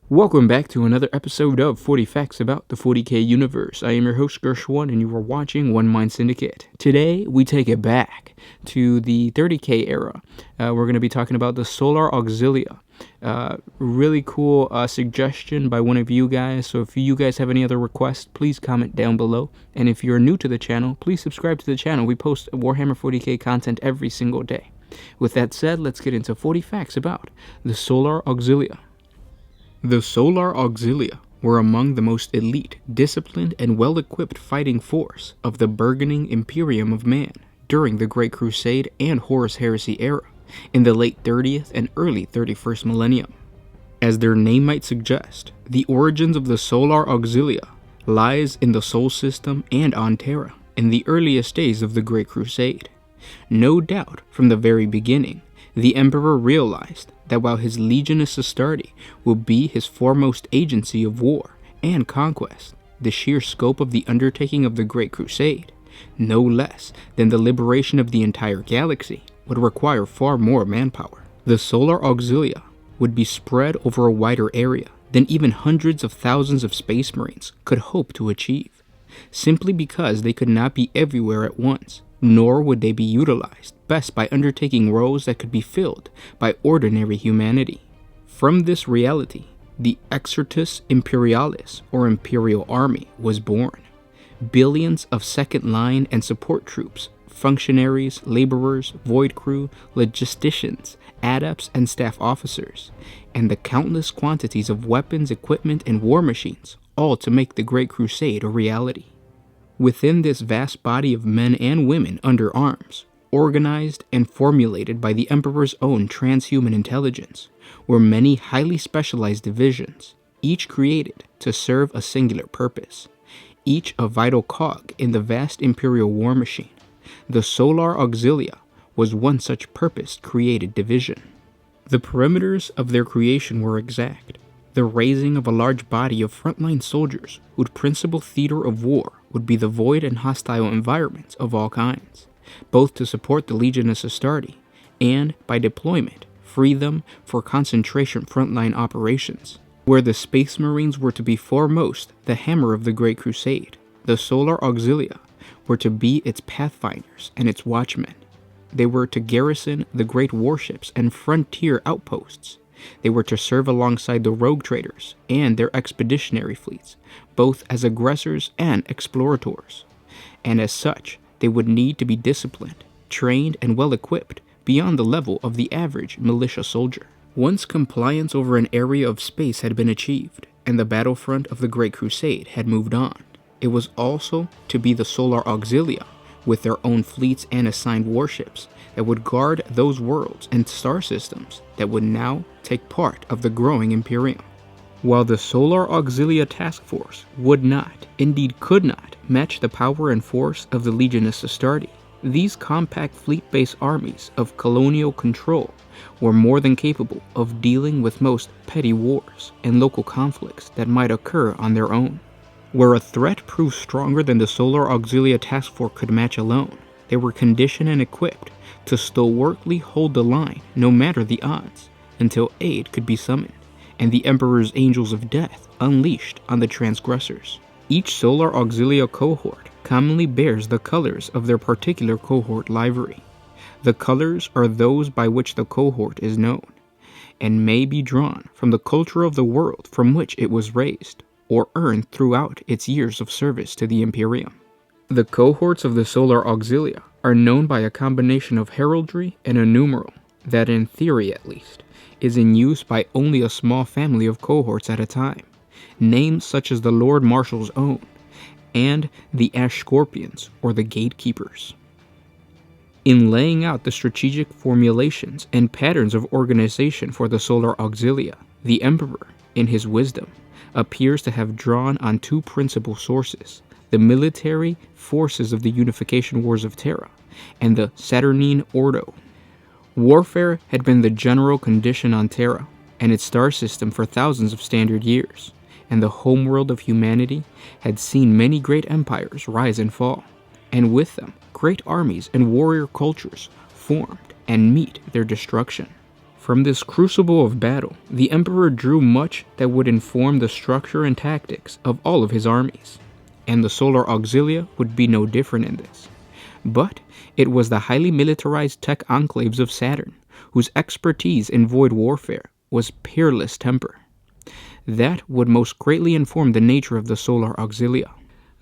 Welcome back to another episode of 40 Facts About the 40K Universe. I am your host, Gershwin, and you are watching One Mind Syndicate. Today, we take it back to the 30K era. We're going to be talking about the Solar Auxilia. Really cool suggestion by one of you guys, so if you guys have any other requests, please comment down below. And if you're new to the channel, please subscribe to the channel. We post Warhammer 40K content every single day. With that said, let's get into 40 facts about the Solar Auxilia. The Solar Auxilia were among the most elite, disciplined, and well-equipped fighting force of the burgeoning Imperium of Man during the Great Crusade and Horus Heresy era in the late 30th and early 31st millennium. As their name might suggest, the origins of the Solar Auxilia lies in the Sol system and on Terra in the earliest days of the Great Crusade. No doubt, from the very beginning, the Emperor realized that while his Legionis Astartes would be his foremost agency of war and conquest, the sheer scope of the undertaking of the Great Crusade, no less than the liberation of the entire galaxy, would require far more manpower. The Solar Auxilia would be spread over a wider area than even hundreds of thousands of Space Marines could hope to achieve, simply because they could not be everywhere at once, nor would they be utilized best by undertaking roles that could be filled by ordinary humanity. From this reality, the Exertus Imperialis, or Imperial Army, was born. Billions of second-line and support troops, functionaries, laborers, void crew, logisticians, adepts, and staff officers, and the countless quantities of weapons, equipment, and war machines, all to make the Great Crusade a reality. Within this vast body of men and women under arms, organized and formulated by the Emperor's own transhuman intelligence, were many highly specialized divisions, each created to serve a singular purpose, each a vital cog in the vast Imperial war machine. The Solar Auxilia was one such purpose-created division. The perimeters of their creation were exact. The raising of a large body of frontline soldiers whose principal theater of war would be the void and hostile environments of all kinds, both to support the Legionis Astartes and, by deployment, free them for concentration frontline operations. Where the Space Marines were to be foremost the hammer of the Great Crusade, the Solar Auxilia were to be its pathfinders and its watchmen. They were to garrison the great warships and frontier outposts. They were to serve alongside the rogue traders and their expeditionary fleets, both as aggressors and explorators. And as such, they would need to be disciplined, trained, and well-equipped beyond the level of the average militia soldier. Once compliance over an area of space had been achieved, and the battlefront of the Great Crusade had moved on, it was also to be the Solar Auxilia, with their own fleets and assigned warships, that would guard those worlds and star systems that would now take part of the growing Imperium. While the Solar Auxilia Task Force would not, indeed could not, match the power and force of the Legionis Astartes, these compact fleet-based armies of colonial control were more than capable of dealing with most petty wars and local conflicts that might occur on their own. Where a threat proved stronger than the Solar Auxilia Task Force could match alone, they were conditioned and equipped to stalwartly hold the line no matter the odds, until aid could be summoned, and the Emperor's Angels of Death unleashed on the transgressors. Each Solar Auxilia cohort commonly bears the colors of their particular cohort livery. The colors are those by which the cohort is known, and may be drawn from the culture of the world from which it was raised, or earned throughout its years of service to the Imperium. The cohorts of the Solar Auxilia are known by a combination of heraldry and a numeral that, in theory at least, is in use by only a small family of cohorts at a time, names such as the Lord Marshal's own, and the Ash Scorpions, or the Gatekeepers. In laying out the strategic formulations and patterns of organization for the Solar Auxilia, the Emperor, in his wisdom, appears to have drawn on two principal sources: the military forces of the Unification Wars of Terra and the Saturnine Ordo. Warfare had been the general condition on Terra and its star system for thousands of standard years, and the homeworld of humanity had seen many great empires rise and fall, and with them great armies and warrior cultures formed and meet their destruction. From this crucible of battle, the Emperor drew much that would inform the structure and tactics of all of his armies, and the Solar Auxilia would be no different in this. But it was the highly militarized tech enclaves of Saturn, whose expertise in void warfare was peerless temper, that would most greatly inform the nature of the Solar Auxilia.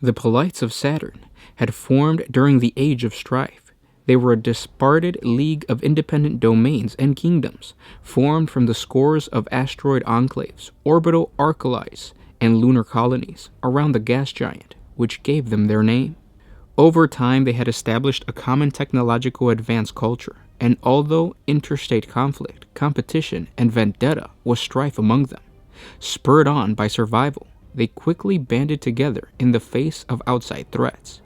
The polites of Saturn had formed during the Age of Strife. They were a disparted league of independent domains and kingdoms, formed from the scores of asteroid enclaves, orbital arclights, and lunar colonies around the gas giant, which gave them their name. Over time, they had established a common technological advanced culture, and although interstate conflict, competition, and vendetta was strife among them, spurred on by survival, they quickly banded together in the face of outside threats,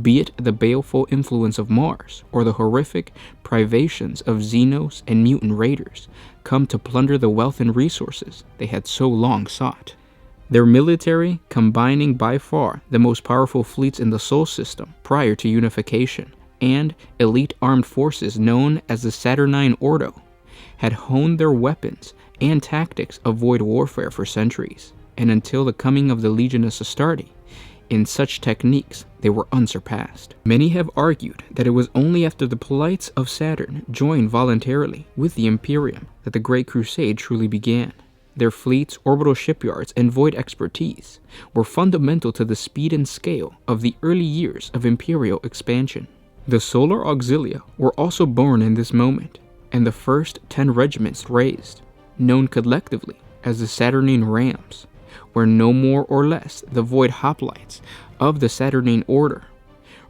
be it the baleful influence of Mars or the horrific privations of Xenos and mutant raiders come to plunder the wealth and resources they had so long sought. Their military combining by far the most powerful fleets in the Sol system prior to unification, and elite armed forces known as the Saturnine Ordo, had honed their weapons and tactics of void warfare for centuries, and until the coming of the Legion of Astarte, in such techniques they were unsurpassed. Many have argued that it was only after the polites of Saturn joined voluntarily with the Imperium that the Great Crusade truly began. Their fleets, orbital shipyards, and void expertise were fundamental to the speed and scale of the early years of Imperial expansion. The Solar Auxilia were also born in this moment, and the first 10 regiments raised, known collectively as the Saturnine Rams, were no more or less the void hoplites of the Saturnine Order,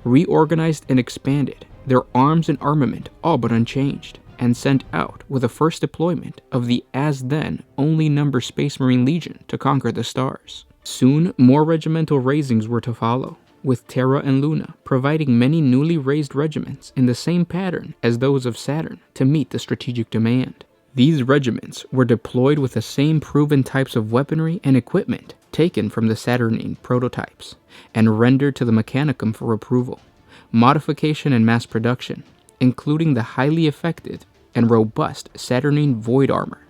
reorganized and expanded, their arms and armament all but unchanged, and sent out with the first deployment of the as-then only number Space Marine Legion to conquer the stars. Soon more regimental raisings were to follow, with Terra and Luna providing many newly raised regiments in the same pattern as those of Saturn to meet the strategic demand. These regiments were deployed with the same proven types of weaponry and equipment taken from the Saturnine prototypes, and rendered to the Mechanicum for approval, modification, and mass production, including the highly effective and robust Saturnine Void Armor,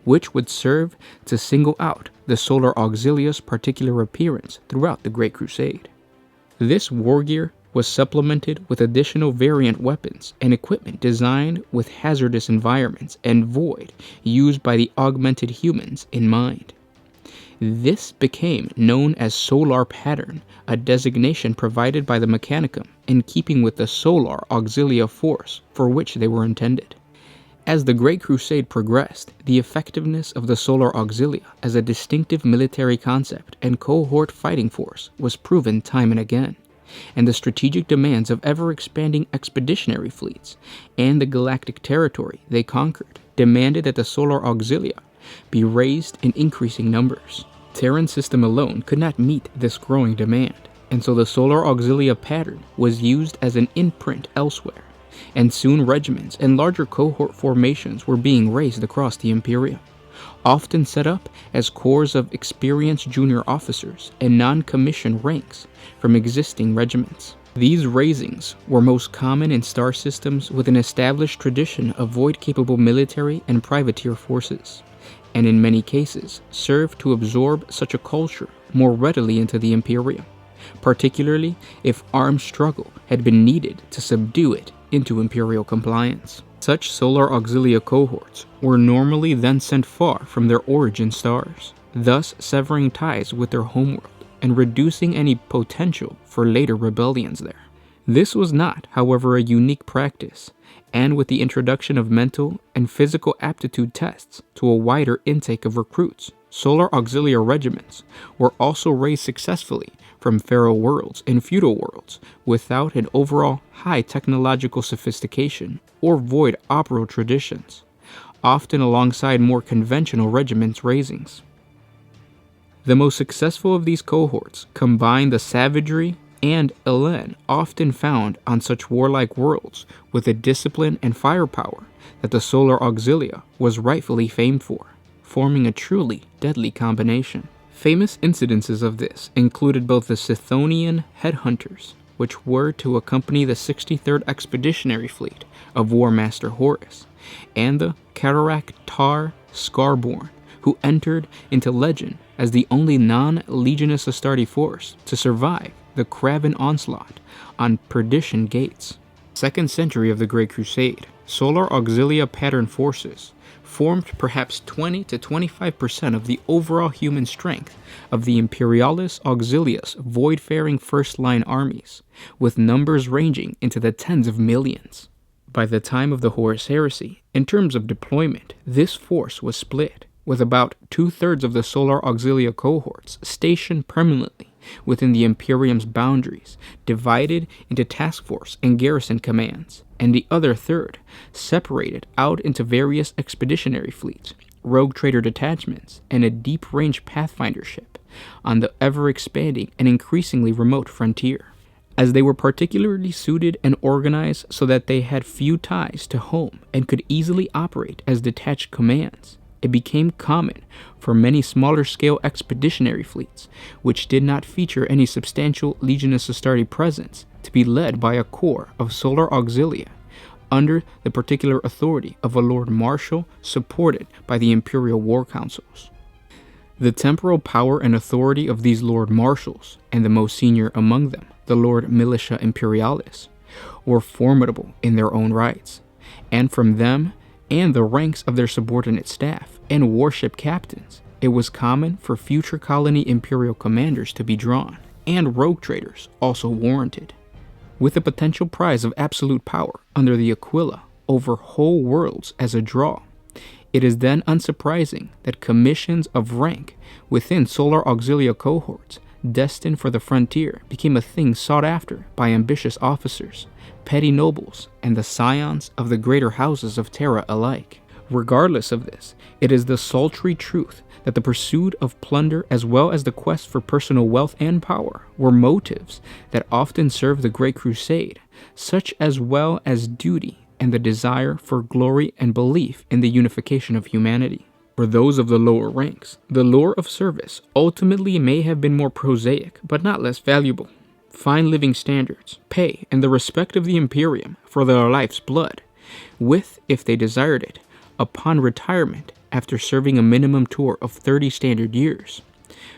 which would serve to single out the Solar Auxilia's particular appearance throughout the Great Crusade. This war gear was supplemented with additional variant weapons and equipment designed with hazardous environments and void used by the augmented humans in mind. This became known as Solar Pattern, a designation provided by the Mechanicum in keeping with the Solar Auxilia force for which they were intended. As the Great Crusade progressed, the effectiveness of the Solar Auxilia as a distinctive military concept and cohort fighting force was proven time and again, and the strategic demands of ever-expanding expeditionary fleets and the galactic territory they conquered demanded that the Solar Auxilia be raised in increasing numbers. Terran's system alone could not meet this growing demand, and so the Solar Auxilia pattern was used as an imprint elsewhere, and soon regiments and larger cohort formations were being raised across the Imperium, often set up as corps of experienced junior officers and non-commissioned ranks from existing regiments. These raisings were most common in star systems with an established tradition of void-capable military and privateer forces, and in many cases served to absorb such a culture more readily into the Imperium, particularly if armed struggle had been needed to subdue it into Imperial compliance. Such Solar Auxilia cohorts were normally then sent far from their origin stars, thus severing ties with their homeworld and reducing any potential for later rebellions there. This was not, however, a unique practice, and with the introduction of mental and physical aptitude tests to a wider intake of recruits, Solar Auxilia regiments were also raised successfully from feral worlds and feudal worlds without an overall high technological sophistication or void operative traditions, often alongside more conventional regiments' raisings. The most successful of these cohorts combined the savagery and elan often found on such warlike worlds with the discipline and firepower that the Solar Auxilia was rightfully famed for, forming a truly deadly combination. Famous incidences of this included both the Scythonian headhunters which were to accompany the 63rd Expeditionary Fleet of War Master Horus, and the Cataract Tar Scarborn, who entered into legend as the only non-Legionus Astarte force to survive the Kraven onslaught on Perdition Gates. 2nd century of the Great Crusade, Solar Auxilia pattern forces formed perhaps 20 to 25% of the overall human strength of the Imperialis Auxilius void-faring first-line armies, with numbers ranging into the tens of millions. By the time of the Horus Heresy, in terms of deployment, this force was split, with about 2/3 of the Solar Auxilia cohorts stationed permanently within the Imperium's boundaries, divided into task force and garrison commands, and the other third separated out into various expeditionary fleets, rogue trader detachments, and a deep-range pathfinder ship on the ever-expanding and increasingly remote frontier. As they were particularly suited and organized so that they had few ties to home and could easily operate as detached commands, it became common for many smaller-scale expeditionary fleets, which did not feature any substantial Legionus Astarte presence, to be led by a corps of Solar Auxilia, under the particular authority of a Lord Marshal supported by the Imperial War Councils. The temporal power and authority of these Lord Marshals, and the most senior among them, the Lord Militia Imperialis, were formidable in their own rights, and from them and the ranks of their subordinate staff and warship captains, it was common for future colony imperial commanders to be drawn, and rogue traders also warranted. With the potential prize of absolute power under the Aquila over whole worlds as a draw, it is then unsurprising that commissions of rank within Solar Auxilia cohorts destined for the frontier became a thing sought after by ambitious officers, petty nobles, and the scions of the greater houses of Terra alike. Regardless of this, it is the sultry truth that the pursuit of plunder as well as the quest for personal wealth and power were motives that often served the Great Crusade, such as well as duty and the desire for glory and belief in the unification of humanity. For those of the lower ranks, the lure of service ultimately may have been more prosaic, but not less valuable. Fine living standards, pay, and the respect of the Imperium for their life's blood, with, if they desired it, upon retirement after serving a minimum tour of 30 standard years,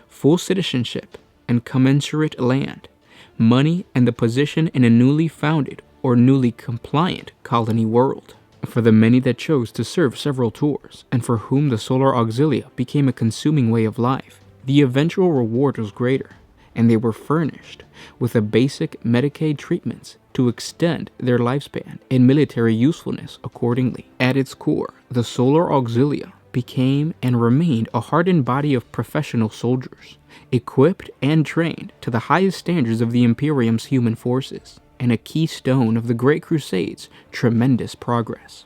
full citizenship and commensurate land, money, and the position in a newly founded or newly compliant colony world. For the many that chose to serve several tours, and for whom the Solar Auxilia became a consuming way of life, the eventual reward was greater, and they were furnished with a basic Medicaid treatments to extend their lifespan and military usefulness accordingly. At its core, the Solar Auxilia became and remained a hardened body of professional soldiers, equipped and trained to the highest standards of the Imperium's human forces, and a keystone of the Great Crusade's tremendous progress.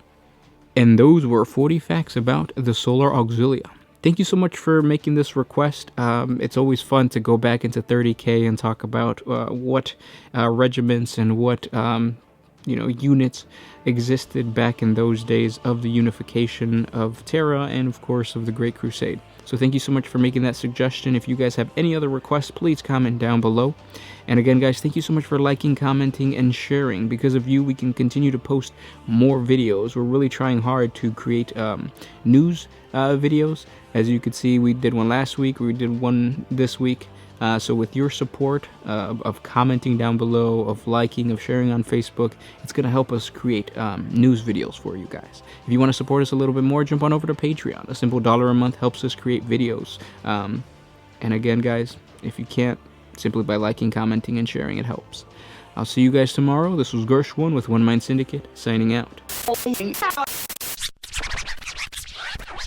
And those were 40 facts about the Solar Auxilia. Thank you so much for making this request. It's always fun to go back into 30K and talk about what regiments and what units existed back in those days of the unification of Terra and, of course, of the Great Crusade. So thank you so much for making that suggestion. If you guys have any other requests, please comment down below. And again, guys, thank you so much for liking, commenting, and sharing. Because of you, we can continue to post more videos. We're really trying hard to create news videos. As you could see, we did one last week. We did one this week. So with your support of commenting down below, of liking, of sharing on Facebook, it's going to help us create news videos for you guys. If you want to support us a little bit more, jump on over to Patreon. A simple $1 a month helps us create videos. And again, guys, if you can't, simply by liking, commenting, and sharing, it helps. I'll see you guys tomorrow. This was Gershwin with One Mind Syndicate, signing out.